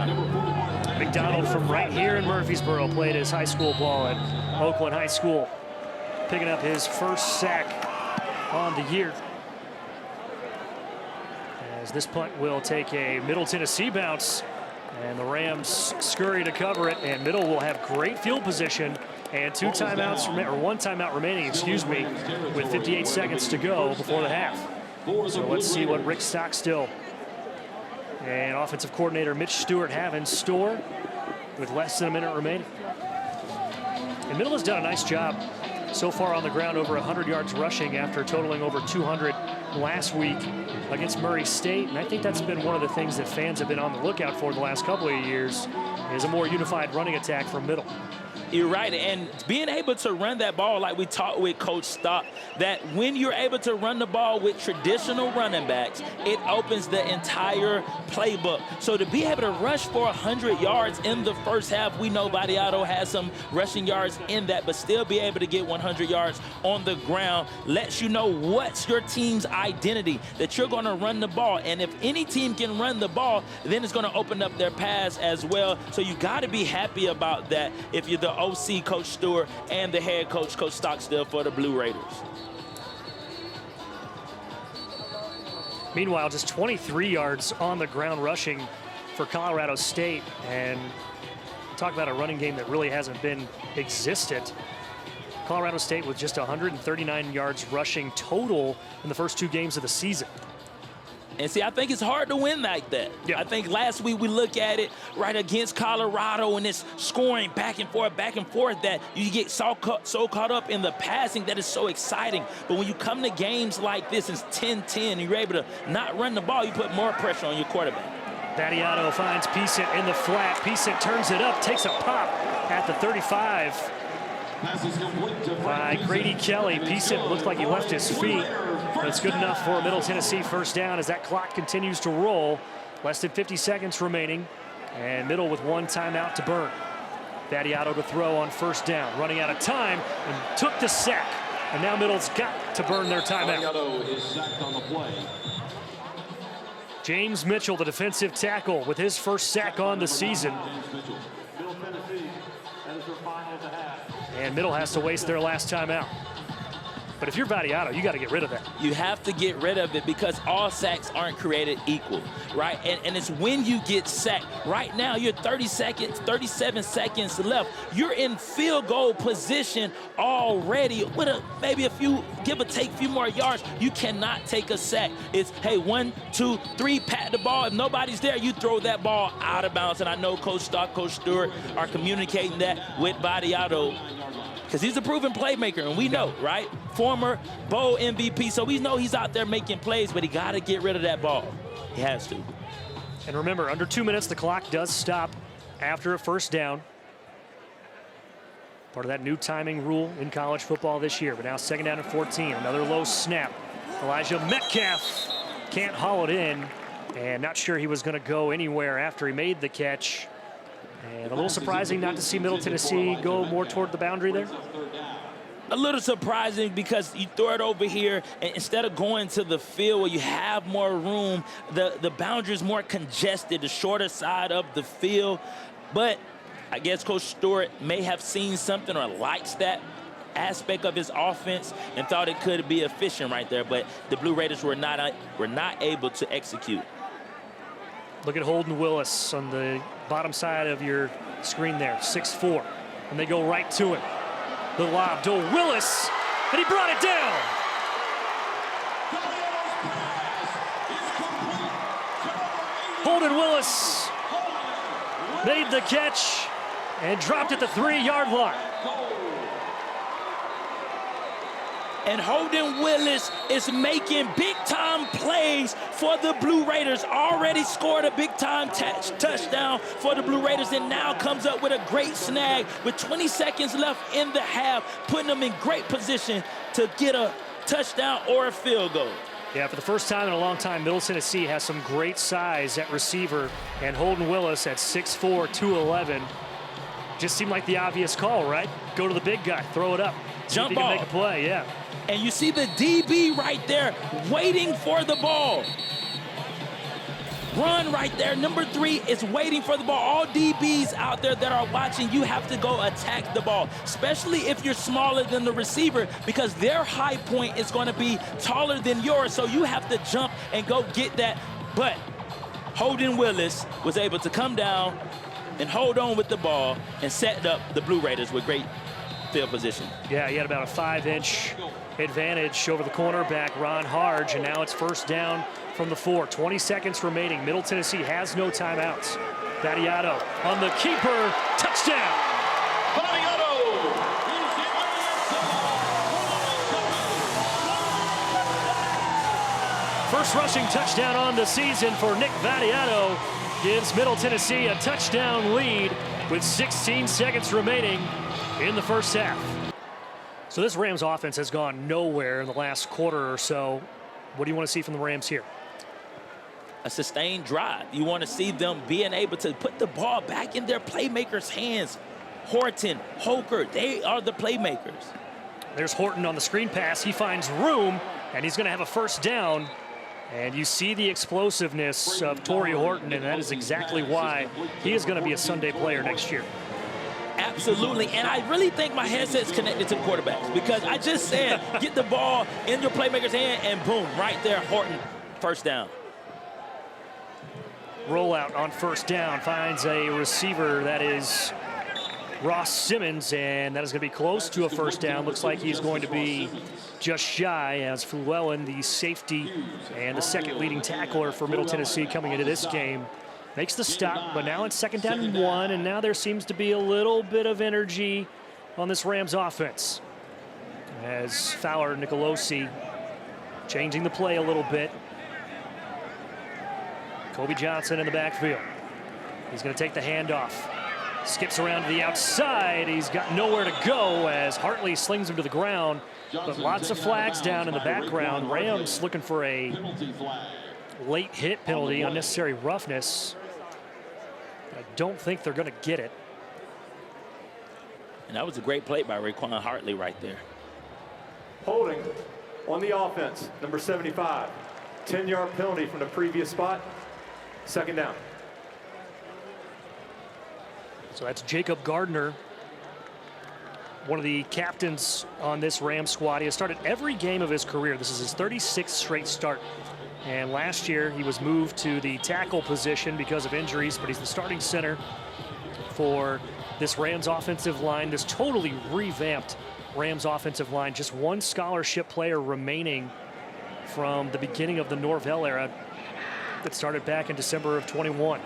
time. McDonald from right here in Murfreesboro played his high school ball at Oakland High School, picking up his first sack on the year. As this punt will take a Middle Tennessee bounce, and the Rams scurry to cover it, and Middle will have great field position and one timeout remaining, excuse me, with 58 seconds to go before the half. So let's see what Rick Stockstill and offensive coordinator Mitch Stewart have in store with less than a minute remaining. And Middle has done a nice job so far on the ground, over 100 yards rushing after totaling over 200 last week against Murray State. And I think that's been one of the things that fans have been on the lookout for the last couple of years, is a more unified running attack from Middle. You're right, and being able to run that ball like we talked with Coach Stock, that when you're able to run the ball with traditional running backs, it opens the entire playbook. So to be able to rush for 100 yards in the first half, we know Vadiato has some rushing yards in that, but still be able to get 100 yards on the ground lets you know what's your team's identity, that you're going to run the ball. And if any team can run the ball, then it's going to open up their pass as well. So you got to be happy about that if you're the OC, Coach Stewart, and the head coach, Coach Stockstill, for the Blue Raiders. Meanwhile, just 23 yards on the ground rushing for Colorado State. And talk about a running game that really hasn't been existent. Colorado State with just 139 yards rushing total in the first 2 games of the season. And see, I think it's hard to win like that. Yeah. I think last week we look at it right against Colorado, and it's scoring back and forth, that you get so caught up in the passing that is so exciting. But when you come to games like this, it's 10-10, and you're able to not run the ball, you put more pressure on your quarterback. Vadiato finds Peasant in the flat. Peasant turns it up, takes a pop at the 35 by Grady Kelly. Peasant looked like he left his feet, but it's good enough for a Middle Tennessee first down as that clock continues to roll. Less than 50 seconds remaining, and Middle with 1 timeout to burn. Vadiato to throw on first down, running out of time, and took the sack. And now Middle's got to burn their timeout. James Mitchell, the defensive tackle, with his first sack on the season. And Middle has to waste their last timeout. But if you're Vadiato, you got to get rid of that. You have to get rid of it because all sacks aren't created equal, right? And it's when you get sacked. Right now, you're 37 seconds left. You're in field goal position already with maybe a few, give or take, few more yards. You cannot take a sack. It's, hey, 1, 2, 3, pat the ball. If nobody's there, you throw that ball out of bounds. And I know Coach Stock, Coach Stewart are communicating that with Vadiato, because he's a proven playmaker, and we know, right? Former bowl MVP, so we know he's out there making plays, but he got to get rid of that ball. He has to. And remember, under 2 minutes, the clock does stop after a first down. Part of that new timing rule in college football this year. But now 2nd down and 14, another low snap. Elijah Metcalf can't haul it in, and not sure he was going to go anywhere after he made the catch. And a little surprising not to see Middle Tennessee go more toward the boundary there. A little surprising because you throw it over here, and instead of going to the field where you have more room, the boundary is more congested, the shorter side of the field. But I guess Coach Stewart may have seen something or likes that aspect of his offense and thought it could be efficient right there. But the Blue Raiders were not able to execute. Look at Holden Willis on the bottom side of your screen there, 6'4", and they go right to him. The lob to Willis, and he brought it down. Holden Willis made the catch and dropped at the 3-yard line. And Holden Willis is making big-time plays for the Blue Raiders. Already scored a big-time touchdown for the Blue Raiders, and now comes up with a great snag with 20 seconds left in the half, putting them in great position to get a touchdown or a field goal. Yeah, for the first time in a long time, Middle Tennessee has some great size at receiver, and Holden Willis at 6'4", 211. Just seemed like the obvious call, right? Go to the big guy, throw it up. Jump ball. ball. Make a play, yeah. And you see the DB right there waiting for the ball. run right there. Number 3 is waiting for the ball. All DBs out there that are watching, you have to go attack the ball, especially if you're smaller than the receiver, because their high point is going to be taller than yours, so you have to jump and go get that. But Holden Willis was able to come down and hold on with the ball and set up the Blue Raiders with great field position. Yeah, he had about a 5-inch advantage over the cornerback, Ron Harge, and now it's first down from the 4. 20 seconds remaining. Middle Tennessee has no timeouts. Battiato on the keeper, touchdown! First rushing touchdown on the season for Nick Battiato gives Middle Tennessee a touchdown lead with 16 seconds remaining in the first half. So this Rams offense has gone nowhere in the last quarter or so. What do you want to see from the Rams here? A sustained drive. You want to see them being able to put the ball back in their playmakers' hands. Horton, Hoker, they are the playmakers. There's Horton on the screen pass. He finds room, and he's going to have a first down. And you see the explosiveness of Torrey Horton, and that is exactly why he is going to be a Sunday player next year. Absolutely, and I really think my headset's connected to the quarterbacks, because I just said get the ball in your playmaker's hand, and boom, right there, Horton, first down. Rollout on first down, finds a receiver, that is Ross Simmons, and that is going to be close to a first down. Looks like he's going to be just shy, as Fluellen, the safety and the second leading tackler for Middle Tennessee coming into this game, makes the stop. But now it's second down and 1, and now there seems to be a little bit of energy on this Rams offense, as Fowler Nicolosi changing the play a little bit. Kobe Johnson in the backfield. He's going to take the handoff. Skips around to the outside. He's got nowhere to go as Hartley slings him to the ground. But lots of flags down in the background. Rams looking for a late hit penalty, unnecessary roughness. I don't think they're going to get it. And that was a great play by Raekwon Hartley right there. Holding on the offense, number 75. 10-yard penalty from the previous spot. Second down. So that's Jacob Gardner, one of the captains on this Rams squad. He has started every game of his career. This is his 36th straight start. And last year he was moved to the tackle position because of injuries, but he's the starting center for this Rams offensive line, this totally revamped Rams offensive line. Just one scholarship player remaining from the beginning of the Norvell era that started back in December of 21.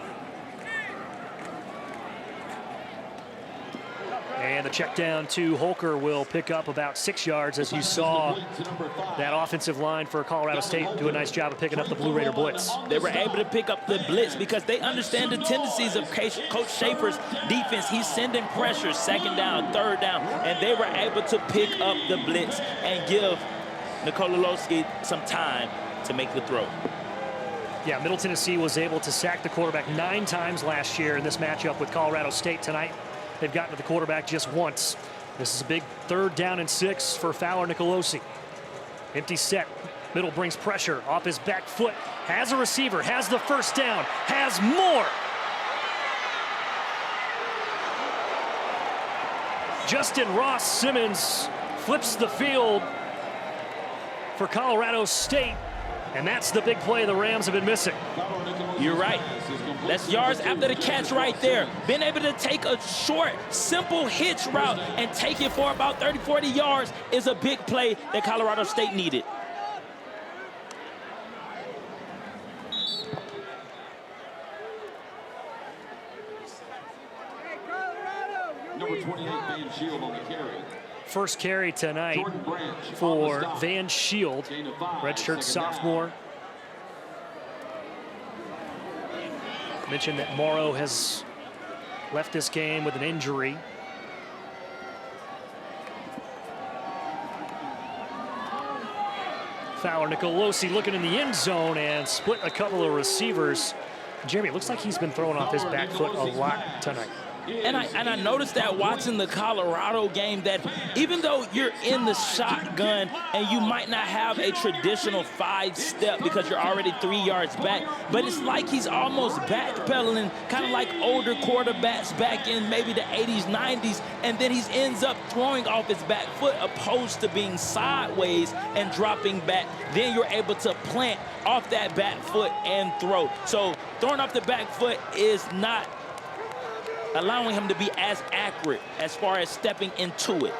And the check down to Holker will pick up about 6 yards, as you saw that offensive line for Colorado State do a nice job of picking up the Blue Raider blitz. They were able to pick up the blitz because they understand the tendencies of Coach Schaefer's defense. He's sending pressure, second down, third down, and they were able to pick up the blitz and give Nicolosi some time to make the throw. Yeah, Middle Tennessee was able to sack the quarterback 9 times last year in this matchup with Colorado State. Tonight they've gotten to the quarterback just once. This is a big third down and 6 for Fowler Nicolosi. Empty set. Middle brings pressure off his back foot. Has a receiver. Has the first down. Has more. Justin Ross Simmons flips the field for Colorado State. And that's the big play the Rams have been missing. You're right. That's yards after the catch right there. Being able to take a short, simple hitch route and take it for about 30, 40 yards is a big play that Colorado State needed. Number 28, Van Shield on the carry. First carry tonight for Van Shield, redshirt sophomore. Mentioned that Morrow has left this game with an injury. Fowler Nicolosi looking in the end zone and split a couple of receivers. Jeremy, it looks like he's been throwing off his back foot a lot tonight. And I noticed that watching the Colorado game, that even though you're in the shotgun and you might not have a traditional 5-step because you're already 3 yards back, but it's like he's almost backpedaling, kind of like older quarterbacks back in maybe the 80s, 90s, and then he ends up throwing off his back foot opposed to being sideways and dropping back. Then you're able to plant off that back foot and throw. So throwing off the back foot is not allowing him to be as accurate as far as stepping into it.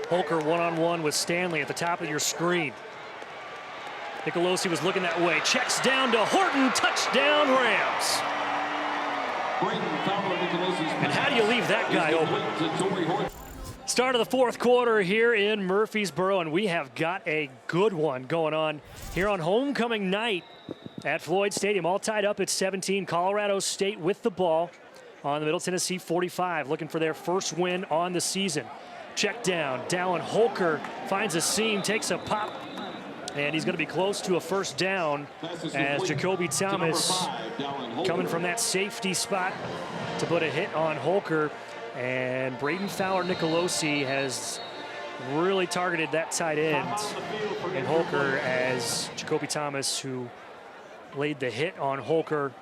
Holker one-on-one with Stanley at the top of your screen. Nicolosi was looking that way. Checks down to Horton. Touchdown, Rams. And how do you leave that guy open? Start of the fourth quarter here in Murfreesboro, and we have got a good one going on here on homecoming night at Floyd Stadium. All tied up at 17. Colorado State with the ball on the Middle Tennessee 45, looking for their first win on the season. Check down. Dallin Holker finds a seam, takes a pop, and he's going to be close to a first down as Jacoby Thomas coming from that safety spot to put a hit on Holker. And Braden Fowler-Nicolosi has really targeted that tight end in Holker, as Jacoby Thomas, who laid the hit on Holker,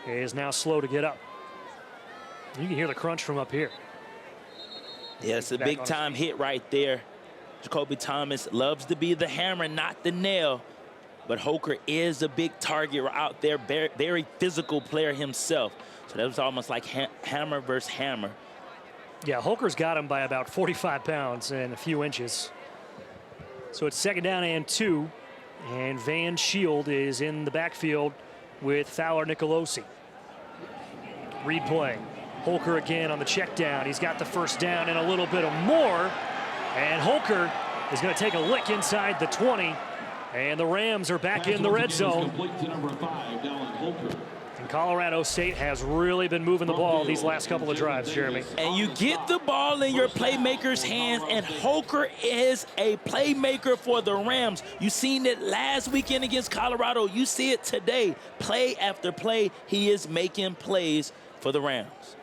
is now slow to get up. You can hear the crunch from up here. Yeah, it's a big-time hit right there. Jacoby Thomas loves to be the hammer, not the nail. But Holker is a big target out there, very physical player himself. So that was almost like hammer versus hammer. Yeah, Holker's got him by about 45 pounds and a few inches. So it's second down and 2. And Van Shield is in the backfield with Fowler-Nicolosi. Read play. Holker again on the check down. He's got the first down and a little bit of more. And Holker is going to take a lick inside the 20. And the Rams are back in the red zone. And Colorado State has really been moving the ball these last couple of drives, Jeremy. And you get the ball in your playmaker's hands, and Holker is a playmaker for the Rams. You seen it last weekend against Colorado. You see it today. Play after play, he is making plays for the Rams.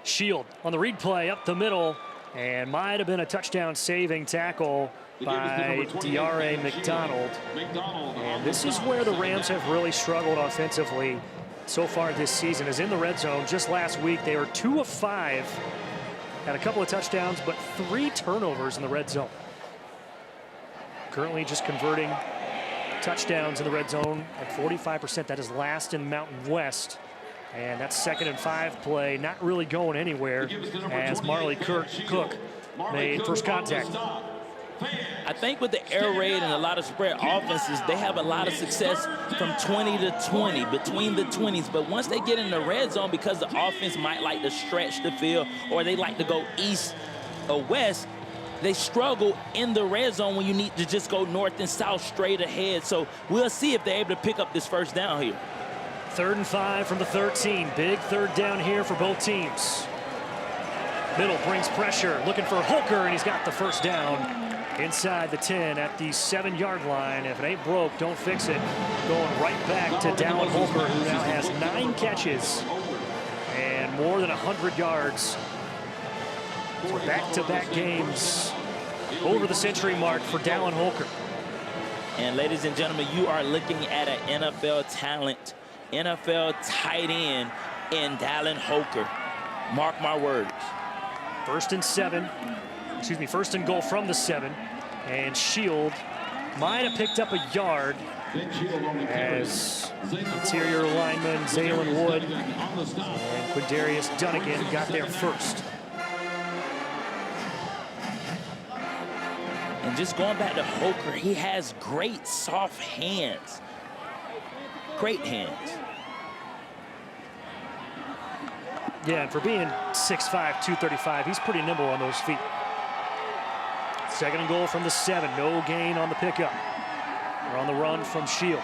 Shield on the read play up the middle, and might have been a touchdown saving tackle by D.R.A. McDonald. And this is where the Rams have really struggled offensively so far this season, is in the red zone. Just last week, they were 2 of 5, had a couple of touchdowns, but 3 turnovers in the red zone. Currently just converting touchdowns in the red zone at 45%. That is last in Mountain West. And that 2nd and 5 play not really going anywhere as Marley Cook made first contact. I think with the air raid and a lot of spread offenses, they have a lot of success from 20 to 20, between the 20s. But once they get in the red zone, because the offense might like to stretch the field or they like to go east or west, they struggle in the red zone when you need to just go north and south straight ahead. So we'll see if they're able to pick up this first down here. 3rd and 5 from the 13. Big third down here for both teams. Middle brings pressure, looking for Holker, and he's got the first down inside the 10 at the 7-yard line. If it ain't broke, don't fix it. Going right back to Dallin Holker, who now has 9 catches and more than 100 yards. So back-to-back games over the century mark for Dallin Holker. And ladies and gentlemen, you are looking at an NFL talent, NFL tight end in Dallin Holker. Mark my words. 1st and 7. Excuse me, 1st and goal from the 7. And Shield might have picked up a yard as interior lineman Zaylen Wood and Quindarius Dunnigan got there first. And just going back to Holker, he has great soft hands. Great hands. Yeah, and for being 6'5", 235, he's pretty nimble on those feet. 2nd and goal from the 7. No gain on the pickup. We're on the run from Shield.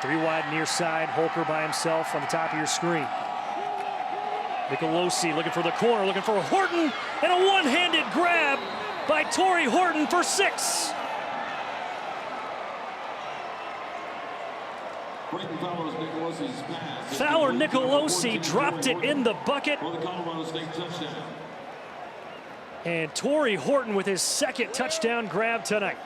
3 wide near side. Holker by himself on the top of your screen. Nicolosi looking for the corner, looking for Horton, and a one-handed grab by Torrey Horton for 6. Fowler Nicolosi dropped it in the bucket. And Torrey Horton with his second touchdown grab tonight.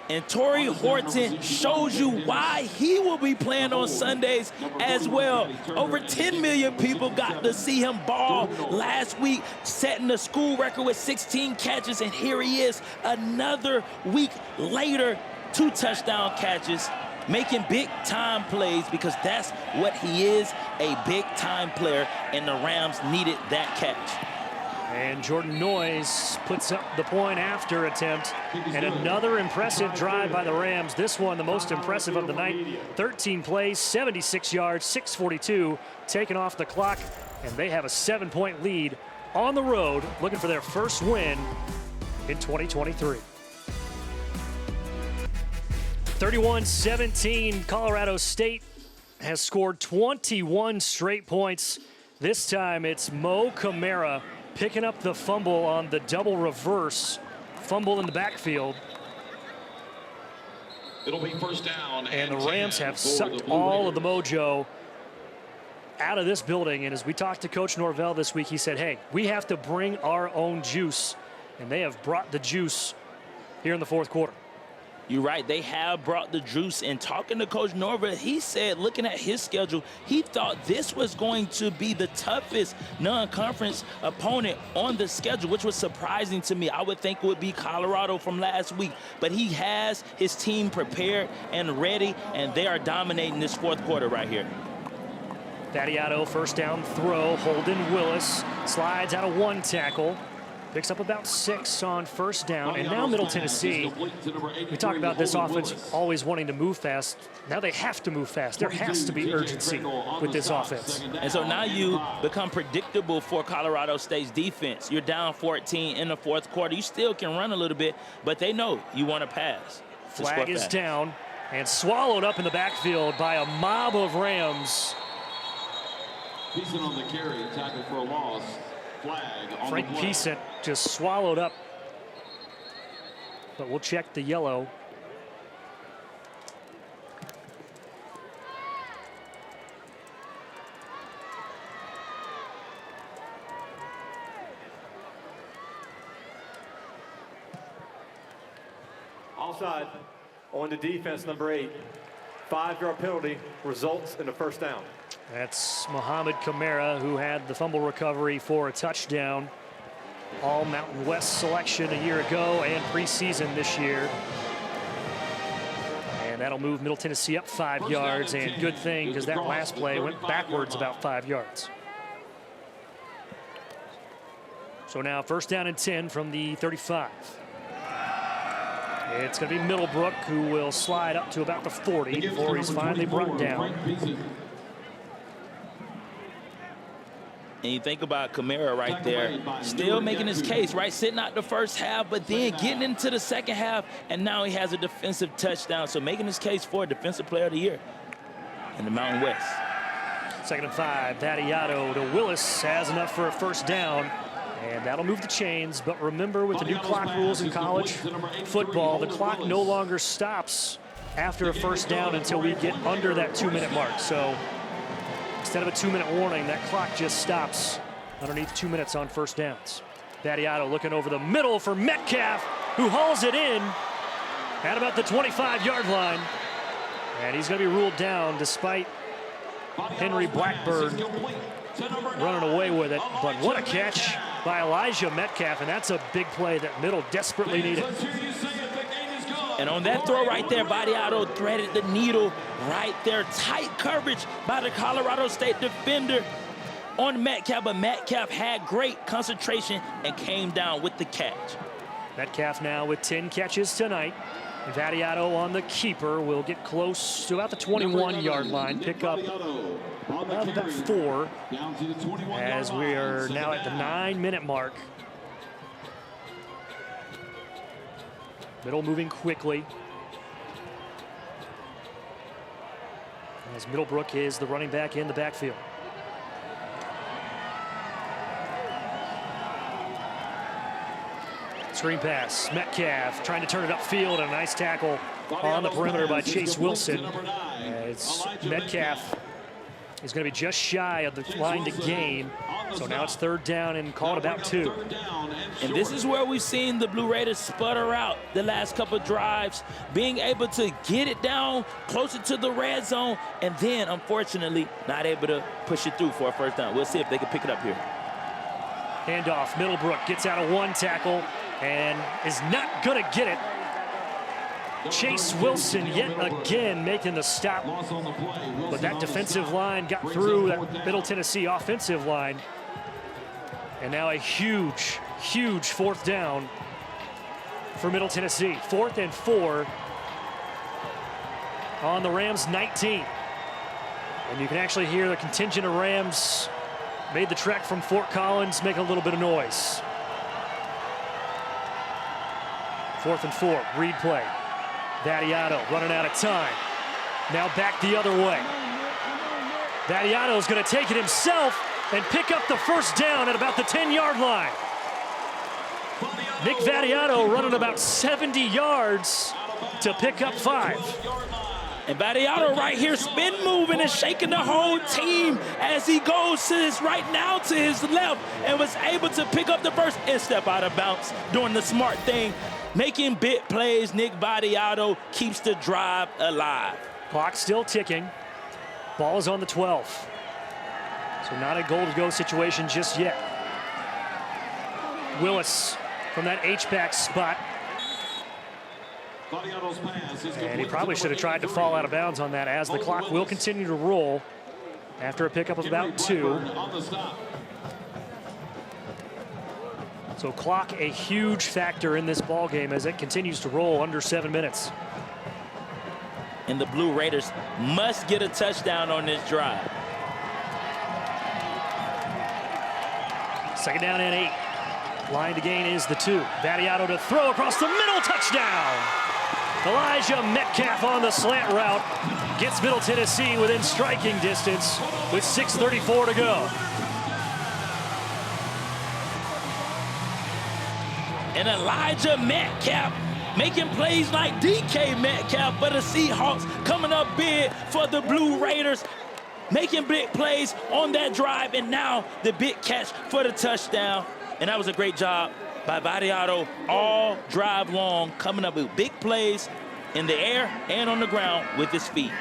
And Torrey Horton shows you why he will be playing on Sundays as well. Over 10 million people got to see him ball last week, setting the school record with 16 catches. And here he is another week later, 2 touchdown catches, making big-time plays, because that's what he is, a big-time player, and the Rams needed that catch. And Jordan Noyes puts up the point after attempt. And another impressive drive by the Rams. This one, the most impressive of the night. 13 plays, 76 yards, 6:42 taken off the clock. And they have a 7-point lead on the road, looking for their first win in 2023. 31-17, Colorado State has scored 21 straight points. This time it's Mo Camara picking up the fumble on the double reverse fumble in the backfield. It'll be first down. And the Rams have sucked all of the mojo out of this building. And as we talked to Coach Norvell this week, he said, hey, we have to bring our own juice. And they have brought the juice here in the fourth quarter. You're right. They have brought the juice. And talking to Coach Norvell, he said, looking at his schedule, he thought this was going to be the toughest non-conference opponent on the schedule, which was surprising to me. I would think it would be Colorado from last week. But he has his team prepared and ready, and they are dominating this fourth quarter right here. Battiato, first down throw. Holden Willis slides out of 1 tackle. Picks up about 6 on first down. And now Middle Tennessee, we talk about this offense always wanting to move fast. Now they have to move fast. There has to be urgency with this offense. And so now you become predictable for Colorado State's defense. You're down 14 in the fourth quarter. You still can run a little bit, but they know you want to pass. Flag is down and swallowed up in the backfield by a mob of Rams. Peason on the carry, tackle for a loss. Frank Peason just swallowed up. But we'll check the yellow. Offside on the defense, number 8. 5-yard penalty results in a first down. That's Mohamed Camara, who had the fumble recovery for a touchdown. All Mountain West selection a year ago and preseason this year. And that'll move Middle Tennessee up 5 yards, and good thing, because that last play went backwards about 5 yards. So now first down and 10 from the 35. It's going to be Middlebrook, who will slide up to about the 40 before he's finally brought down. And you think about Camara right there, still making his case, right? Sitting out the first half, but then getting into the second half, and now he has a defensive touchdown. So making his case for a Defensive Player of the Year in the Mountain West. 2nd and 5, Battiato to Willis, has enough for a first down. And that'll move the chains. But remember, with the new clock rules in college football, the clock no longer stops after a first down until we get under that 2-minute mark. So instead of a 2-minute warning, that clock just stops underneath 2 minutes on first downs. Battiato looking over the middle for Metcalf, who hauls it in at about the 25-yard line. And he's going to be ruled down despite Henry Blackburn running away with it. But what a catch by Elijah Metcalf, and that's a big play that Middle desperately needed. And on that throw right there, Battiato threaded the needle right there. Tight coverage by the Colorado State defender on Metcalf, but Metcalf had great concentration and came down with the catch. Metcalf now with 10 catches tonight. Battiato on the keeper will get close to about the 21-yard line, pick up about 4 as we are now at the 9-minute mark. Middle moving quickly, as Middlebrook is the running back in the backfield. Screen pass, Metcalf trying to turn it upfield, and a nice tackle on the perimeter by Chase Wilson. As Metcalf is going to be just shy of the line to gain. So now it's 3rd down and called about 2. And this is where we've seen the Blue Raiders sputter out the last couple of drives, being able to get it down closer to the red zone, and then, unfortunately, not able to push it through for a 1st down. We'll see if they can pick it up here. Handoff, Middlebrook gets out of 1 tackle and is not going to get it. Chase Wilson yet again making the stop, but that defensive line got through that Middle Tennessee offensive line. And now a huge, huge 4th down for Middle Tennessee. 4th and 4 on the Rams 19. And you can actually hear the contingent of Rams made the trek from Fort Collins, making a little bit of noise. 4th and 4, read play. Vattiato running out of time. Now back the other way. Vattiato is going to take it himself and pick up the 1st down at about the 10-yard line. Nick Vattiato running about 70 yards to pick up 5. And Vattiato right here spin moving and shaking the whole team as he goes to his right now to his left and was able to pick up the 1st and step out of bounds, doing the smart thing. Making big plays, Nick Vattiato keeps the drive alive. Clock still ticking. Ball is on the 12. So not a goal-to-go situation just yet. Willis from that H-back spot. And he probably should have tried to fall out of bounds on that, as the clock will continue to roll after a pickup of about 2. So clock a huge factor in this ball game as it continues to roll under 7 minutes. And the Blue Raiders must get a touchdown on this drive. 2nd down and 8. Line to gain is the 2. Vattiato to throw across the middle, touchdown. Elijah Metcalf on the slant route gets Middle Tennessee within striking distance with 6:34 to go. And Elijah Metcalf making plays like DK Metcalf for the Seahawks, coming up big for the Blue Raiders, making big plays on that drive, and now the big catch for the touchdown. And that was a great job by Vattiato all drive long, coming up with big plays in the air and on the ground with his feet.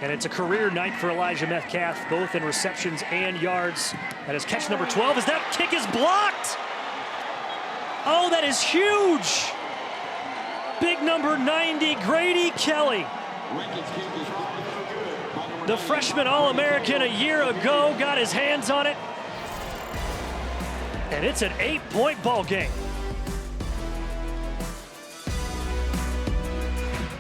And it's a career night for Elijah Metcalf, both in receptions and yards. That is catch number 12 as that kick is blocked. Oh, that is huge. Big number 90, Grady Kelly. The freshman All-American a year ago got his hands on it. And it's an 8-point ball game.